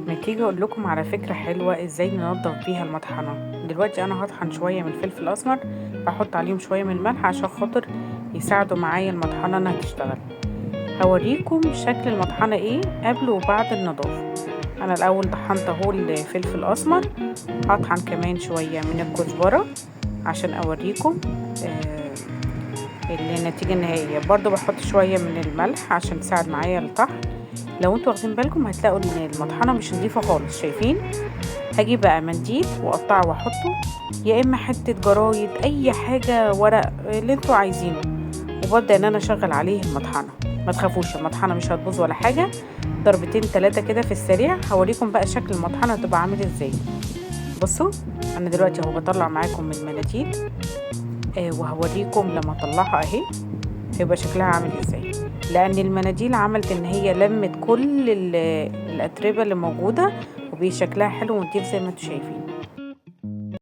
ما تيجي اقول لكم على فكرة حلوة ازاي ننضف بيها المطحنة. دلوقتي انا هطحن شوية من الفلفل الاسمر، بحط عليهم شوية من الملح عشان خاطر يساعدوا معايا المطحنة انها تشتغل. هوريكم شكل المطحنة ايه قبل وبعد النظافة. انا الاول طحنت اهو الفلفل الاسمر، هطحن كمان شوية من الكزبرة عشان اوريكم النتيجة النهائية. برضو بحط شوية من الملح عشان تساعد معايا الطحن. لو انتوا واخدين بالكم هتلاقوا ان المطحنة مش نظيفة خالص، شايفين؟ هجيب بقى منديل واقطعه واحطه، يا اما حتة جرايد، اي حاجة، ورق، اللي انتوا عايزينه، وببدأ ان انا اشغل عليه المطحنة. ما تخافوش، المطحنة مش هتبوظ ولا حاجة، ضربتين تلاتة كده في السريع. هوريكم بقى شكل المطحنة هتبقى عامل ازاي. بصوا، انا دلوقتي اهو بطلع معاكم من المناديل، وهوريكم لما اطلعها اهي هيبقى شكلها عامل ازاي. لان المناديل عملت ان هي لمت كل الاتربه اللي موجوده، وبقى شكلها حلو ونضيف زي ما انتم شايفين.